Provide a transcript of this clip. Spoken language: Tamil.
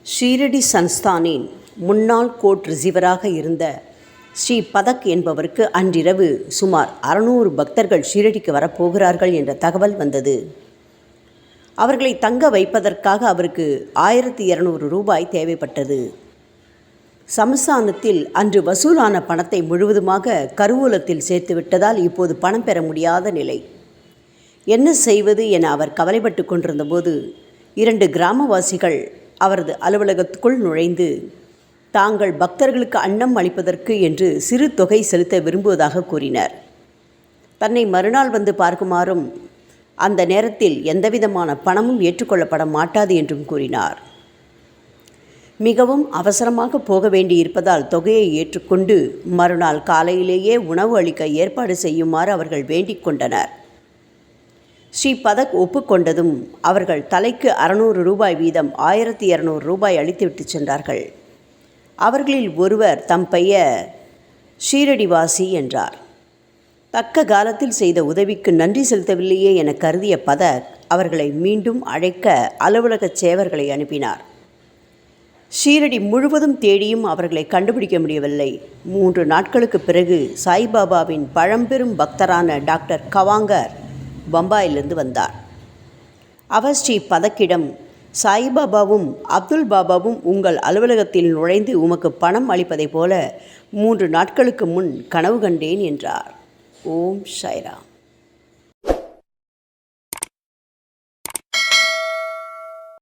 ஷீரடி சன்ஸ்தானின் முன்னாள் கோர்ட் ரிசீவராக இருந்த ஸ்ரீ பதக் என்பவருக்கு அன்றிரவு சுமார் 600 பக்தர்கள் ஷீரடிக்கு வரப்போகிறார்கள் என்ற தகவல் வந்தது. அவர்களை தங்க வைப்பதற்காக அவருக்கு 1200 ரூபாய் தேவைப்பட்டது. சமஸ்தானத்தில் அன்று வசூலான பணத்தை முழுவதுமாக கருவூலத்தில் சேர்த்துவிட்டதால் இப்போது பணம் பெற முடியாத நிலை. என்ன செய்வது என அவர் கவலைப்பட்டு கொண்டிருந்தபோது 2 கிராமவாசிகள் அவரது அலுவலகத்துக்குள் நுழைந்து தாங்கள் பக்தர்களுக்கு அன்னம் அளிப்பதற்கு என்று சிறு தொகை செலுத்த விரும்புவதாக கூறினர். தன்னை மறுநாள் வந்து பார்க்குமாறும் அந்த நேரத்தில் எந்தவிதமான பணமும் ஏற்றுக்கொள்ளப்பட மாட்டாது என்றும் கூறினார். மிகவும் அவசரமாக போக வேண்டியிருப்பதால் தொகையை ஏற்றுக்கொண்டு மறுநாள் காலையிலேயே உணவு அளிக்க ஏற்பாடு செய்யுமாறு அவர்கள் வேண்டிக் கொண்டனர். ஸ்ரீ பதக் ஒப்புக்கொண்டதும் அவர்கள் தலைக்கு 600 ரூபாய் வீதம் 1200 ரூபாய் அளித்துவிட்டு சென்றார்கள். அவர்களில் ஒருவர் தம் பெயர் ஷீரடிவாசி என்றார். தக்க காலத்தில் செய்த உதவிக்கு நன்றி செலுத்தவில்லையே என கருதிய பதக் அவர்களை மீண்டும் அழைக்க அலுவலக சேவர்களை அனுப்பினார். ஷீரடி முழுவதும் தேடியும் அவர்களை கண்டுபிடிக்க முடியவில்லை. 3 நாட்களுக்கு பிறகு சாய்பாபாவின் பழம்பெரும் பக்தரான டாக்டர் கவாங்கர் பம்பாயிலிருந்து வந்தார். அவர் ஸ்ரீ பதக்கிடம், சாய்பாபாவும் அப்துல் பாபாவும் உங்கள் அலுவலகத்தில் நுழைந்து உமக்கு பணம் அளிப்பதைப் போல 3 நாட்களுக்கு முன் கனவு கண்டேன் என்றார். ஓம் சாய்ராம்.